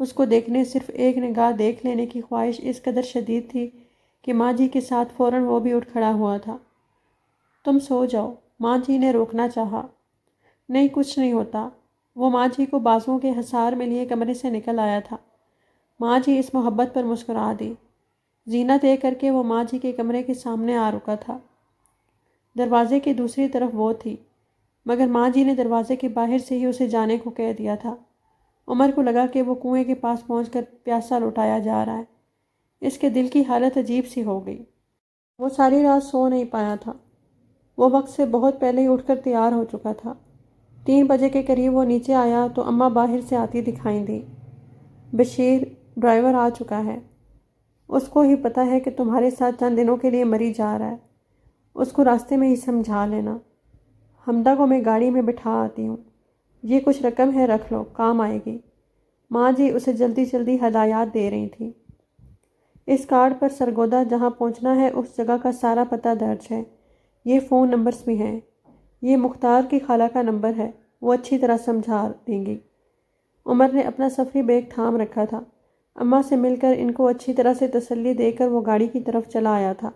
اس کو دیکھنے صرف ایک نگاہ دیکھ لینے کی خواہش اس قدر شدید تھی کہ ماں جی کے ساتھ فوراً وہ بھی اٹھ کھڑا ہوا تھا۔ تم سو جاؤ، ماں جی نے روکنا چاہا۔ نہیں، کچھ نہیں ہوتا۔ وہ ماں جی کو بازوؤں کے حصار میں لیے کمرے سے نکل آیا تھا۔ ماں جی اس محبت پر مسکرا دی۔ زینت دے کر کے وہ ماں جی کے کمرے کے سامنے آ رکا تھا۔ دروازے کی دوسری طرف وہ تھی، مگر ماں جی نے دروازے کے باہر سے ہی اسے جانے کو کہہ دیا تھا۔ عمر کو لگا کہ وہ کنویں کے پاس پہنچ کر پیاسا لٹایا جا رہا ہے۔ اس کے دل کی حالت عجیب سی ہو گئی۔ وہ ساری رات سو نہیں پایا تھا۔ وہ وقت سے بہت پہلے ہی اٹھ کر تیار ہو چکا تھا۔ 3 بجے کے قریب وہ نیچے آیا تو اماں باہر سے آتی دکھائی دی۔ بشیر، ڈرائیور آ چکا ہے۔ اس کو ہی پتہ ہے کہ تمہارے ساتھ چند دنوں کے لیے مری جا رہا ہے۔ اس کو راستے میں ہی سمجھا لینا۔ حمدہ کو میں گاڑی میں بٹھا آتی ہوں۔ یہ کچھ رقم ہے، رکھ لو، کام آئے گی۔ ماں جی اسے جلدی جلدی ہدایات دے رہی تھی۔ اس کارڈ پر سرگودا جہاں پہنچنا ہے اس جگہ کا سارا پتہ درج ہے۔ یہ فون نمبرز بھی ہیں۔ یہ مختار کی خالہ کا نمبر ہے، وہ اچھی طرح سمجھا دیں گی۔ عمر نے اپنا سفری بیگ تھام رکھا تھا۔ اماں سے مل کر ان کو اچھی طرح سے تسلی دے کر وہ گاڑی کی طرف چلا آیا تھا۔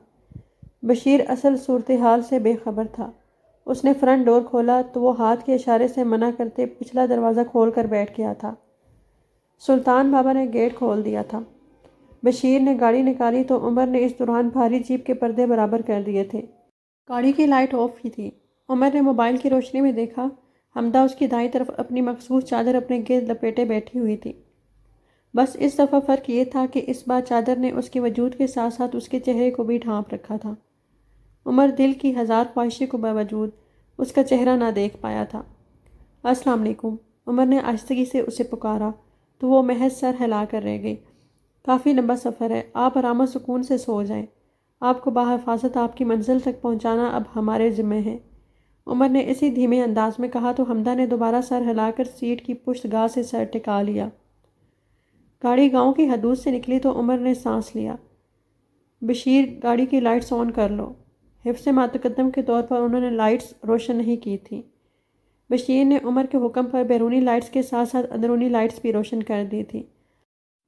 بشیر اصل صورتحال سے بے خبر تھا۔ اس نے فرنٹ ڈور کھولا تو وہ ہاتھ کے اشارے سے منع کرتے پچھلا دروازہ کھول کر بیٹھ گیا تھا۔ سلطان بابا نے گیٹ کھول دیا تھا۔ بشیر نے گاڑی نکالی تو عمر نے اس دوران بھاری جیپ کے پردے برابر کر دیے تھے۔ گاڑی کی لائٹ آف ہی تھی۔ عمر نے موبائل کی روشنی میں دیکھا حمدہ اس کی دائیں طرف اپنی مخصوص چادر اپنے گرد لپیٹے بیٹھی ہوئی تھی۔ بس اس دفعہ فرق یہ تھا کہ اس بار چادر نے اس کے وجود کے ساتھ ساتھ اس کے چہرے کو بھی ڈھانپ رکھا تھا۔ عمر دل کی ہزار خواہشیں کے باوجود اس کا چہرہ نہ دیکھ پایا تھا۔ السلام علیکم، عمر نے آہستگی سے اسے پکارا تو وہ محض سر ہلا کر رہ گئی۔ کافی لمبا سفر ہے، آپ آرام و سکون سے سو جائیں۔ آپ کو بحفاظت آپ کی منزل تک پہنچانا اب ہمارے ذمہ ہے، عمر نے اسی دھیمے انداز میں کہا تو حمدہ نے دوبارہ سر ہلا کر سیٹ کی پشت گاہ سے سر ٹکا لیا۔ گاڑی گاؤں کی حدود سے نکلی تو عمر نے سانس لیا۔ بشیر، گاڑی کی لائٹس آن کر لو۔ حفظ متقدم کے طور پر انہوں نے لائٹس روشن نہیں کی تھیں۔ بشیر نے عمر کے حکم پر بیرونی لائٹس کے ساتھ ساتھ اندرونی لائٹس بھی روشن کر دی تھی۔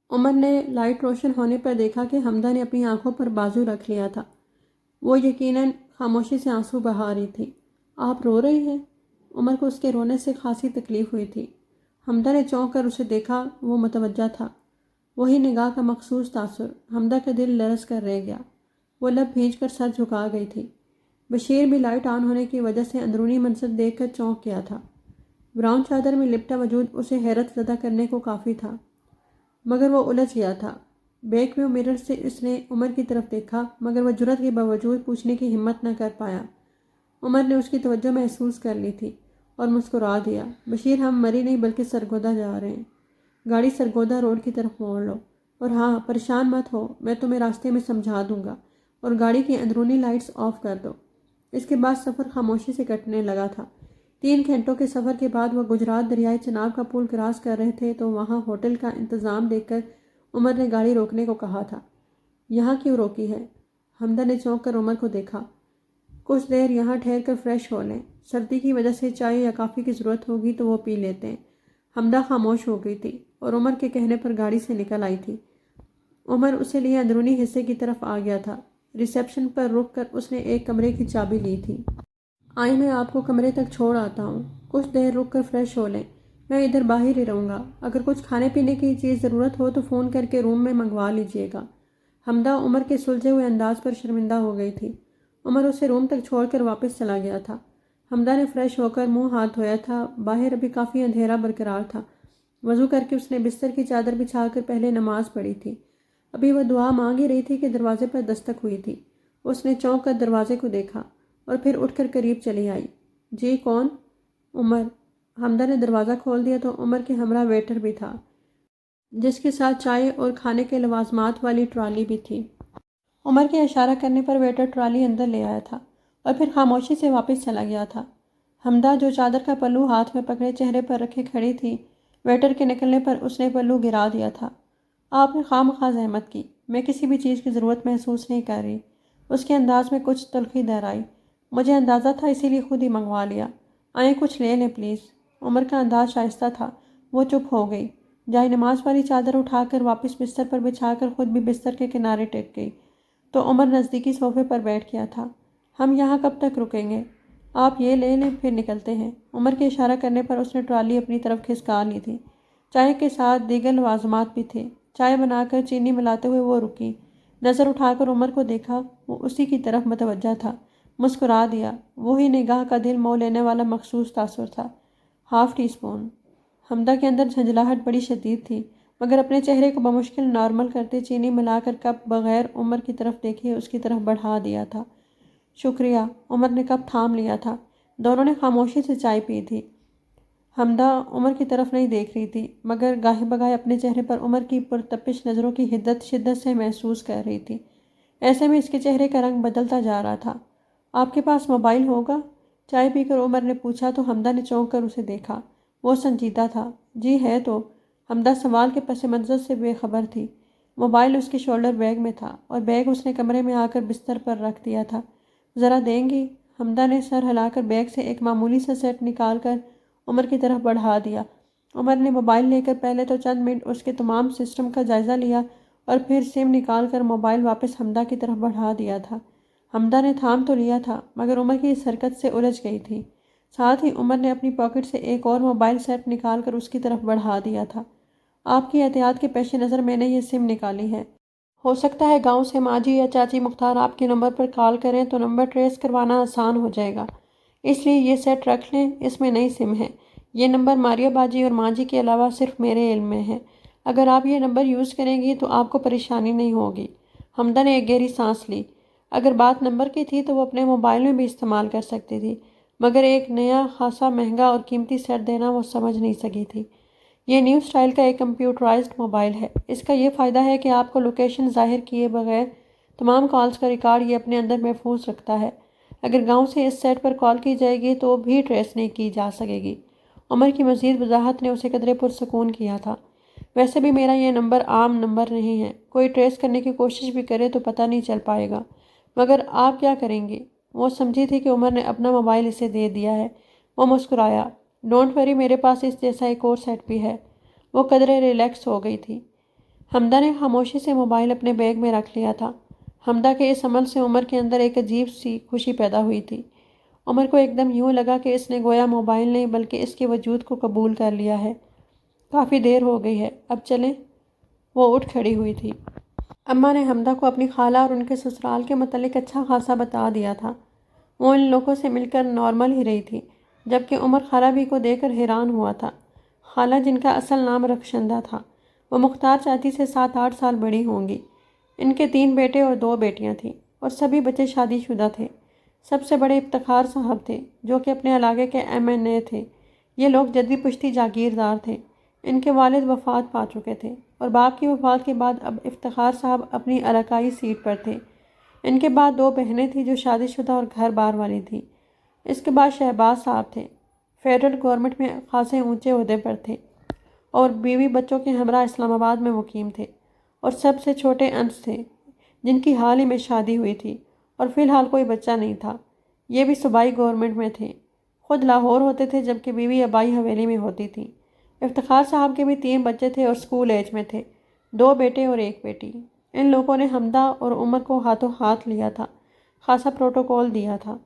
عمر نے لائٹ روشن ہونے پر دیکھا کہ حمدہ نے اپنی آنکھوں پر بازو رکھ لیا تھا۔ وہ یقیناً خاموشی سے آنسو بہا رہی تھی۔ آپ رو رہے ہیں؟ عمر کو اس کے رونے سے خاصی تکلیف ہوئی تھی۔ حمدہ نے چونک کر اسے دیکھا، وہ متوجہ تھا۔ وہی نگاہ کا مخصوص تاثر، حمدہ کا دل لرز کر رہ گیا۔ وہ لب بھیج کر سر جھکا گئی تھی۔ بشیر بھی لائٹ آن ہونے کی وجہ سے اندرونی منظر دیکھ کر چونک گیا تھا۔ براؤن چادر میں لپٹا وجود اسے حیرت زدہ کرنے کو کافی تھا، مگر وہ الجھ گیا تھا۔ بیک ویو مرر سے اس نے عمر کی طرف دیکھا، مگر وہ جرأت کے باوجود پوچھنے کی ہمت نہ کر پایا۔ عمر نے اس کی توجہ محسوس کر لی تھی اور مسکرا دیا۔ بشیر، ہم مری نہیں بلکہ سرگودا جا رہے ہیں۔ گاڑی سرگودا روڈ کی طرف موڑ لو، اور ہاں، پریشان مت ہو، میں تمہیں راستے میں سمجھا دوں گا، اور گاڑی کی اندرونی لائٹس آف کر دو۔ اس کے بعد سفر خاموشی سے کٹنے لگا تھا۔ 3 گھنٹوں کے سفر کے بعد وہ گجرات دریائے چناب کا پل کراس کر رہے تھے تو وہاں ہوٹل کا انتظام دیکھ کر عمر نے گاڑی روکنے کو کہا تھا۔ یہاں کیوں روکی ہے؟ حمدہ نے چونک کر عمر کو دیکھا۔ کچھ دیر یہاں ٹھہر کر فریش ہو لیں، سردی کی وجہ سے چائے یا کافی کی ضرورت ہوگی تو وہ پی لیتے ہیں۔ حمدہ خاموش ہو گئی تھی اور عمر کے کہنے پر گاڑی سے نکل آئی تھی۔ عمر اسے لیے اندرونی حصے کی طرف آ گیا تھا۔ ریسیپشن پر رک کر اس نے ایک کمرے کی چابی لی تھی۔ آئیں، میں آپ کو کمرے تک چھوڑ آتا ہوں، کچھ دیر رک کر فریش ہو لیں، میں ادھر باہر ہی رہوں گا، اگر کچھ کھانے پینے کی چیز ضرورت ہو تو فون کر کے روم میں منگوا لیجیے گا۔ حمدہ عمر کے سلجھے ہوئے انداز پر شرمندہ ہو گئی تھی۔ عمر اسے روم تک چھوڑ کر واپس چلا گیا تھا۔ حمدہ نے فریش ہو کر منہ ہاتھ دھویا تھا۔ باہر ابھی کافی اندھیرا برقرار تھا۔ وضو کر کے اس نے بستر کی چادر بچھا کر پہلے نماز پڑھی تھی۔ ابھی وہ دعا مانگ ہی رہی تھی کہ دروازے پر دستک ہوئی تھی۔ اس نے چونک کر دروازے کو دیکھا اور پھر اٹھ کر قریب چلی آئی۔ جی، کون؟ عمر۔ حمدہ نے دروازہ کھول دیا تو عمر کے ہمراہ ویٹر بھی تھا، جس کے ساتھ چائے اور کھانے کے لوازمات والی ٹرالی بھی تھی۔ عمر کے اشارہ کرنے پر ویٹر ٹرالی اندر لے آیا تھا اور پھر خاموشی سے واپس چلا گیا تھا۔ حمدہ جو چادر کا پلو ہاتھ میں پکڑے چہرے پر رکھے کھڑی تھی، ویٹر کے نکلنے پر اس نے پلو گرا دیا تھا۔ آپ نے خواہ زحمت کی، میں کسی بھی چیز کی ضرورت محسوس نہیں کر رہی۔ اس کے انداز میں کچھ تلخی در آئی۔ مجھے اندازہ تھا، اسی لیے خود ہی منگوا لیا۔ آئیں، کچھ لے لیں پلیز۔ عمر کا انداز شائستہ تھا۔ وہ چپ ہو گئی۔ جائے نماز والی چادر اٹھا کر واپس بستر پر بچھا کر خود بھی بستر کے کنارے ٹک گئی تو عمر نزدیکی صوفے پر بیٹھ گیا تھا۔ ہم یہاں کب تک رکیں گے؟ آپ یہ لے لیں پھر نکلتے ہیں۔ عمر کے اشارہ کرنے پر اس نے ٹرالی اپنی طرف کھسکا لی تھی۔ چائے کے ساتھ دیگر لوازمات بھی تھے۔ چائے بنا کر چینی ملاتے ہوئے وہ رکی، نظر اٹھا کر عمر کو دیکھا، وہ اسی کی طرف متوجہ تھا، مسکرا دیا۔ وہی نگاہ کا دل مو لینے والا مخصوص تاثر تھا۔ ½ ٹی اسپون۔ حمدہ کے اندر جھنجھلاہٹ بڑی شدید تھی، مگر اپنے چہرے کو بمشکل نارمل کرتے چینی ملا کر کپ بغیر عمر کی طرف دیکھے اس کی طرف بڑھا دیا تھا۔ شکریہ۔ عمر نے کپ تھام لیا تھا۔ دونوں نے خاموشی سے چائے پی تھی۔ حمدہ عمر کی طرف نہیں دیکھ رہی تھی، مگر گاہے بگاہے اپنے چہرے پر عمر کی پرتپش نظروں کی حدت شدت سے محسوس کر رہی تھی۔ ایسے میں اس کے چہرے کا رنگ بدلتا جا رہا تھا۔ آپ کے پاس موبائل ہوگا؟ چائے پی کر عمر نے پوچھا تو حمدہ نے چونک کر اسے دیکھا۔ وہ سنجیدہ تھا۔ جی ہے تو۔ حمدہ سوال کے پس منظر سے بے خبر تھی۔ موبائل اس کے شولڈر بیگ میں تھا اور بیگ اس نے کمرے میں آ کر بستر پر رکھ دیا تھا۔ ذرا دیں گی؟ حمدہ نے سر ہلا کر بیگ سے ایک معمولی سا سیٹ نکال کر عمر کی طرف بڑھا دیا۔ عمر نے موبائل لے کر پہلے تو چند منٹ اس کے تمام سسٹم کا جائزہ لیا اور پھر سم نکال کر موبائل واپس حمدہ کی طرف بڑھا دیا تھا۔ حمدہ نے تھام تو لیا تھا، مگر عمر کی اس حرکت سے الجھ گئی تھی۔ ساتھ ہی عمر نے اپنی پاکٹ سے ایک اور موبائل سیٹ نکال کر اس کی طرف بڑھا دیا تھا۔ آپ کی احتیاط کے پیش نظر میں نے یہ سم نکالی ہے۔ ہو سکتا ہے گاؤں سے ماجی یا چاچی مختار آپ کے نمبر پر کال کریں تو نمبر ٹریس کروانا آسان ہو جائے گا، اس لیے یہ سیٹ رکھ لیں، اس میں نئی سم ہے۔ یہ نمبر ماریہ باجی اور ماجی کے علاوہ صرف میرے علم میں ہے۔ اگر آپ یہ نمبر یوز کریں گی تو آپ کو پریشانی نہیں ہوگی۔ حمدہ نے ایک گہری سانس لی۔ اگر بات نمبر کی تھی تو وہ اپنے موبائل میں بھی استعمال کر سکتی تھی، مگر ایک نیا خاصا مہنگا اور قیمتی سیٹ دینا وہ سمجھ نہیں سکی تھی۔ یہ نیو اسٹائل کا ایک کمپیوٹرائزڈ موبائل ہے۔ اس کا یہ فائدہ ہے کہ آپ کو لوکیشن ظاہر کیے بغیر تمام کالز کا ریکارڈ یہ اپنے اندر محفوظ رکھتا ہے۔ اگر گاؤں سے اس سیٹ پر کال کی جائے گی تو بھی ٹریس نہیں کی جا سکے گی۔ عمر کی مزید وضاحت نے اسے قدرے پرسکون کیا تھا۔ ویسے بھی میرا یہ نمبر عام نمبر نہیں ہے، کوئی ٹریس کرنے کی کوشش بھی کرے تو پتہ نہیں چل پائے گا۔ مگر آپ کیا کریں گے؟ وہ سمجھی تھی کہ عمر نے اپنا موبائل اسے دے دیا ہے۔ وہ مسکرایا۔ ڈونٹ وری، میرے پاس اس جیسا ایک اور سیٹ بھی ہے۔ وہ قدرے ریلیکس ہو گئی تھی۔ حمدہ نے خاموشی سے موبائل اپنے بیگ میں رکھ لیا تھا۔ حمدہ کے اس عمل سے عمر کے اندر ایک عجیب سی خوشی پیدا ہوئی تھی۔ عمر کو ایک دم یوں لگا کہ اس نے گویا موبائل نہیں بلکہ اس کے وجود کو قبول کر لیا ہے۔ کافی دیر ہو گئی ہے، اب چلیں؟ وہ اٹھ کھڑی ہوئی تھی۔ اماں نے حمدہ کو اپنی خالہ اور ان کے سسرال کے متعلق اچھا خاصا بتا دیا تھا۔ وہ ان لوگوں سے مل کر نارمل ہی رہی تھی، جبکہ عمر خالہ بھی کو دیکھ کر حیران ہوا تھا۔ خالہ، جن کا اصل نام رخشندہ تھا، وہ مختار چاچی سے 7-8 سال بڑی ہوں گی۔ ان کے 3 بیٹے اور 2 بیٹیاں تھیں اور سبھی بچے شادی شدہ تھے۔ سب سے بڑے افتخار صاحب تھے، جو کہ اپنے علاقے کے MNA تھے۔ یہ لوگ جدی پشتی جاگیردار تھے۔ ان کے والد وفات پا چکے تھے اور باپ کی وفات کے بعد اب افتخار صاحب اپنی علاقائی سیٹ پر تھے۔ ان کے بعد 2 بہنیں تھیں جو شادی شدہ اور گھر بار والی تھیں۔ اس کے بعد شہباز صاحب تھے، فیڈرل گورنمنٹ میں خاصے اونچے عہدے پر تھے اور بیوی بچوں کے ہمراہ اسلام آباد میں مقیم تھے۔ اور سب سے چھوٹے انس تھے، جن کی حال ہی میں شادی ہوئی تھی اور فی الحال کوئی بچہ نہیں تھا۔ یہ بھی صوبائی گورنمنٹ میں تھے، خود لاہور ہوتے تھے جبکہ بیوی آبائی حویلی میں ہوتی تھی۔ افتخار صاحب کے بھی 3 بچے تھے اور اسکول ایج میں تھے، 2 بیٹے اور 1 بیٹی۔ ان لوگوں نے حمدہ اور عمر کو ہاتھوں ہاتھ لیا تھا، خاصا پروٹوکول دیا تھا۔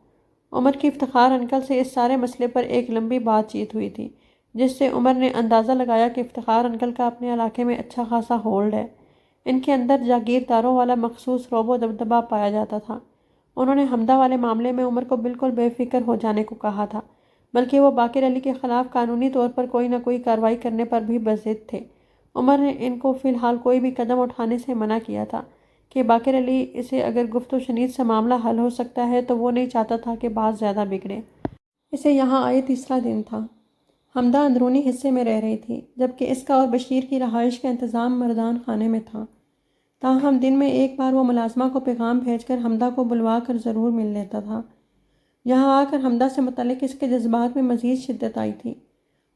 عمر کی افتخار انکل سے اس سارے مسئلے پر ایک لمبی بات چیت ہوئی تھی، جس سے عمر نے اندازہ لگایا کہ افتخار انکل کا اپنے علاقے میں اچھا خاصا ہولڈ ہے۔ ان کے اندر جاگیرداروں والا مخصوص رعب و دبدبہ پایا جاتا تھا۔ انہوں نے حمدہ والے معاملے میں عمر کو بالکل بے فکر ہو جانے کو کہا تھا، بلکہ وہ باقر علی کے خلاف قانونی طور پر کوئی نہ کوئی کارروائی کرنے پر بھی بضد تھے۔ عمر نے ان کو فی الحال کوئی بھی قدم اٹھانے سے منع کیا تھا کہ باقر علی اسے اگر گفت و شنید سے معاملہ حل ہو سکتا ہے تو وہ نہیں چاہتا تھا کہ بات زیادہ بگڑے۔ اسے یہاں آئے تیسرا دن تھا۔ حمدہ اندرونی حصے میں رہ رہی تھی، جبکہ اس کا اور بشیر کی رہائش کا انتظام مردان خانے میں تھا۔ تاہم دن میں ایک بار وہ ملازمہ کو پیغام بھیج کر حمدہ کو بلوا کر ضرور مل لیتا تھا۔ یہاں آ کر حمدہ سے متعلق اس کے جذبات میں مزید شدت آئی تھی۔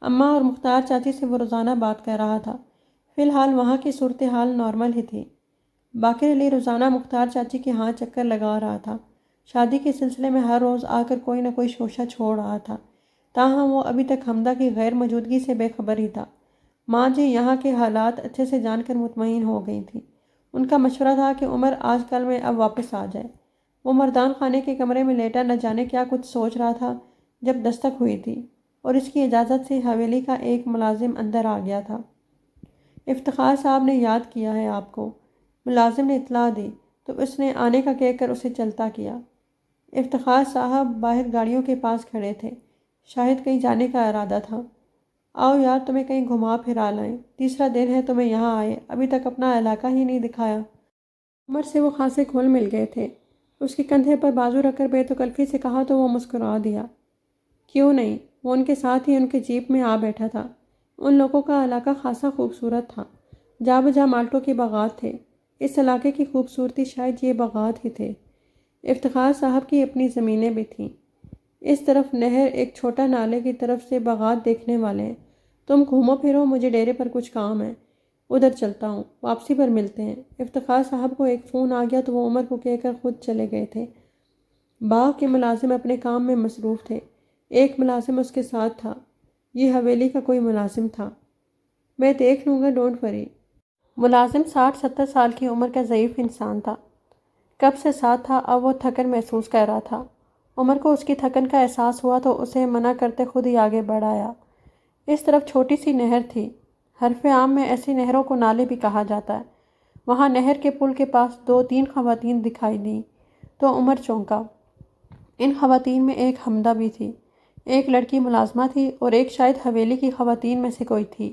اماں اور مختار چاچی سے وہ روزانہ بات کر رہا تھا۔ فی الحال وہاں کی صورتحال نارمل ہی تھی۔ باقر علی روزانہ مختار چاچی کے ہاں چکر لگا رہا تھا۔ شادی کے سلسلے میں ہر روز آ کر کوئی نہ کوئی شوشہ چھوڑ رہا تھا، تاہم وہ ابھی تک حمدہ کی غیر موجودگی سے بے خبر ہی تھا۔ ماں جی یہاں کے حالات اچھے سے جان کر مطمئن ہو گئی تھی۔ ان کا مشورہ تھا کہ عمر آج کل میں اب واپس آ جائے۔ وہ مردان خانے کے کمرے میں لیٹا نہ جانے کیا کچھ سوچ رہا تھا جب دستک ہوئی تھی اور اس کی اجازت سے حویلی کا ایک ملازم اندر آ گیا تھا۔ افتخار صاحب نے یاد کیا ہے آپ کو، ملازم نے اطلاع دی تو اس نے آنے کا کہہ کر اسے چلتا کیا۔ افتخار صاحب باہر گاڑیوں کے پاس کھڑے تھے، شاید کہیں جانے کا ارادہ تھا۔ آؤ یار تمہیں کہیں گھما پھرا لائیں، تیسرا دن ہے تمہیں یہاں آئے، ابھی تک اپنا علاقہ ہی نہیں دکھایا۔ عمر سے وہ خاصے کھول مل گئے تھے۔ اس کے کندھے پر بازو رکھ کر بے تکلفی سے کہا تو وہ مسکرا دیا۔ کیوں نہیں، وہ ان کے ساتھ ہی ان کے جیپ میں آ بیٹھا تھا۔ ان لوگوں کا علاقہ خاصا خوبصورت تھا، جا بجا مالٹوں کے باغات تھے۔ اس علاقے کی خوبصورتی شاید یہ باغات ہی تھے۔ افتخار صاحب کی اپنی زمینیں بھی تھیں۔ اس طرف نہر، ایک چھوٹا نالے کی طرف سے باغات دیکھنے والے۔ تم گھومو پھرو، مجھے ڈیرے پر کچھ کام ہے، ادھر چلتا ہوں، واپسی پر ملتے ہیں۔ افتخار صاحب کو ایک فون آ گیا تو وہ عمر کو کہہ کر خود چلے گئے تھے۔ باغ کے ملازم اپنے کام میں مصروف تھے، ایک ملازم اس کے ساتھ تھا۔ یہ حویلی کا کوئی ملازم تھا۔ میں دیکھ لوں گا، ڈونٹ وری۔ ملازم 60-70 سال کی عمر کا ضعیف انسان تھا۔ کب سے ساتھ تھا، اب وہ تھکن محسوس کر رہا تھا۔ عمر کو اس کی تھکن کا احساس ہوا تو اسے منع کرتے خود ہی آگے بڑھ آیا۔ اس طرف چھوٹی سی نہر تھی، حرف عام میں ایسی نہروں کو نالے بھی کہا جاتا ہے۔ وہاں نہر کے پل کے پاس 2-3 خواتین دکھائی دیں تو عمر چونکا۔ ان خواتین میں ایک حمدہ بھی تھی، ایک لڑکی ملازمہ تھی اور ایک شاید حویلی کی خواتین میں سے کوئی تھی،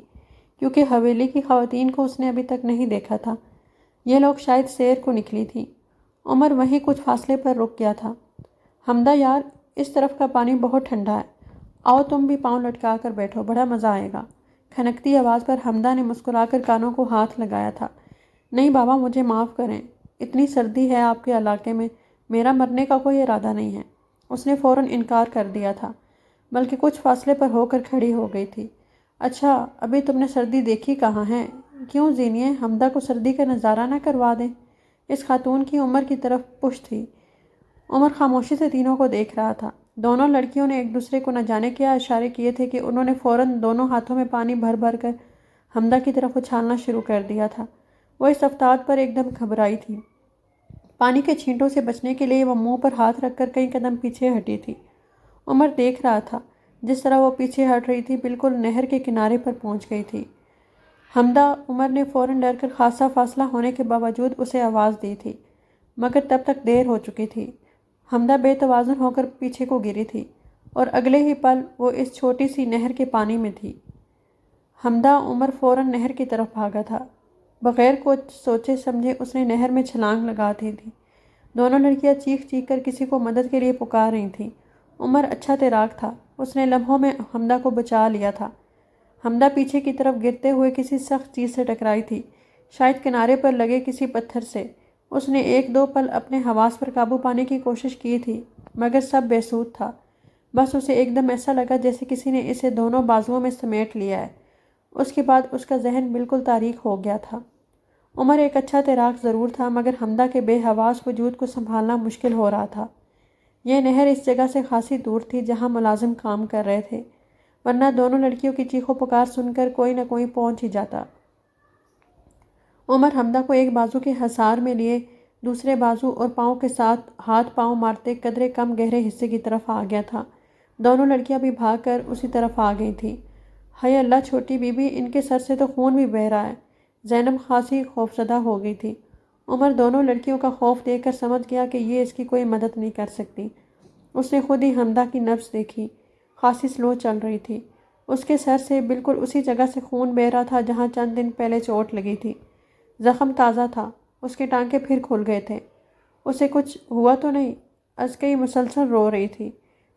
کیونکہ حویلی کی خواتین کو اس نے ابھی تک نہیں دیکھا تھا۔ یہ لوگ شاید سیر کو نکلی تھیں۔ عمر وہیں کچھ فاصلے پر رک گیا تھا۔ حمدہ یار، اس طرف کا پانی بہت ٹھنڈا ہے، آؤ تم بھی پاؤں لٹکا کر بیٹھو، بڑا مزہ آئے گا۔ کھنکتی آواز پر حمدہ نے مسکرا کر کانوں کو ہاتھ لگایا تھا۔ نہیں بابا، مجھے معاف کریں، اتنی سردی ہے آپ کے علاقے میں، میرا مرنے کا کوئی ارادہ نہیں ہے۔ اس نے فوراً انکار کر دیا تھا، بلکہ کچھ فاصلے پر ہو کر کھڑی ہو گئی تھی۔ اچھا، ابھی تم نے سردی دیکھی کہاں ہے؟ کیوں زینیے، حمدہ کو سردی کا نظارہ نہ کروا دیں؟ اس خاتون کی عمر کی طرف پشت تھی۔ عمر خاموشی سے تینوں کو دیکھ رہا تھا۔ دونوں لڑکیوں نے ایک دوسرے کو نہ جانے کیا اشارے کیے تھے کہ انہوں نے فوراً دونوں ہاتھوں میں پانی بھر بھر کر حمدہ کی طرف اچھالنا شروع کر دیا تھا۔ وہ اس رفتار پر ایک دم گھبرائی تھی۔ پانی کے چھینٹوں سے بچنے کے لیے وہ منہ پر ہاتھ رکھ کر کئی قدم پیچھے ہٹی تھی۔ عمر دیکھ رہا تھا جس طرح وہ پیچھے ہٹ رہی تھی، بالکل نہر کے کنارے پر پہنچ گئی تھی۔ حمدہ، عمر نے فوراً ڈر کر خاصا فاصلہ ہونے کے باوجود اسے آواز دی تھی، مگر تب تک دیر ہو چکی تھی۔ حمدہ بے توازن ہو کر پیچھے کو گری تھی اور اگلے ہی پل وہ اس چھوٹی سی نہر کے پانی میں تھی۔ حمدہ، عمر فوراً نہر کی طرف بھاگا تھا۔ بغیر کچھ سوچے سمجھے اس نے نہر میں چھلانگ لگا دی تھی۔ دونوں لڑکیاں چیخ چیخ کر کسی کو مدد کے لیے پکار رہی تھیں۔ عمر اچھا تیراک تھا، اس نے لمحوں میں حمدہ کو بچا لیا تھا۔ حمدہ پیچھے کی طرف گرتے ہوئے کسی سخت چیز سے ٹکرائی تھی، شاید کنارے پر لگے کسی پتھر سے۔ اس نے 1-2 پل اپنے حواس پر قابو پانے کی کوشش کی تھی، مگر سب بے سود تھا۔ بس اسے ایک دم ایسا لگا جیسے کسی نے اسے دونوں بازوؤں میں سمیٹ لیا ہے۔ اس کے بعد اس کا ذہن بالکل تاریک ہو گیا تھا۔ عمر ایک اچھا تیراک ضرور تھا، مگر حمدہ کے بے حواس وجود کو سنبھالنا مشکل ہو رہا تھا۔ یہ نہر اس جگہ سے خاصی دور تھی جہاں ملازم کام کر رہے تھے، ورنہ دونوں لڑکیوں کی چیخو پکار سن کر کوئی نہ کوئی پہنچ ہی جاتا۔ عمر حمدہ کو ایک بازو کے حصار میں لیے دوسرے بازو اور پاؤں کے ساتھ ہاتھ پاؤں مارتے قدرے کم گہرے حصے کی طرف آ گیا تھا۔ دونوں لڑکیاں بھی بھاگ کر اسی طرف آ گئی تھیں۔ ہائے اللہ چھوٹی بی بی، ان کے سر سے تو خون بھی بہہ رہا ہے۔ زینب خاصی خوفزدہ ہو گئی تھی۔ عمر دونوں لڑکیوں کا خوف دیکھ کر سمجھ گیا کہ یہ اس کی کوئی مدد نہیں کر سکتی۔ اس نے خود ہی حمدہ کی نبض دیکھی، خاصی سلو چل رہی تھی۔ اس کے سر سے بالکل اسی جگہ سے خون بہہ رہا تھا جہاں چند دن پہلے چوٹ لگی تھی۔ زخم تازہ تھا، اس کے ٹانکے پھر کھل گئے تھے۔ اسے کچھ ہوا تو نہیں؟ ازکئی مسلسل رو رہی تھی۔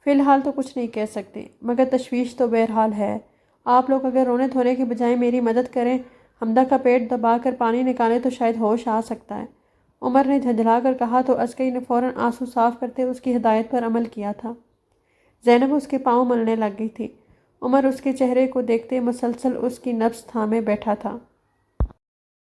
فی الحال تو کچھ نہیں کہہ سکتے، مگر تشویش تو بہرحال ہے۔ آپ لوگ اگر رونے دھونے کے بجائے میری مدد کریں، حمدہ کا پیٹ دبا کر پانی نکالیں تو شاید ہوش آ سکتا ہے۔ عمر نے جھنجھلا کر کہا تو ازکئی نے فوراً آنسو صاف کرتے اس کی ہدایت پر عمل کیا تھا۔ زینب اس کے پاؤں ملنے لگ گئی تھی۔ عمر اس کے چہرے کو دیکھتے مسلسل اس کی نبض تھامے بیٹھا تھا۔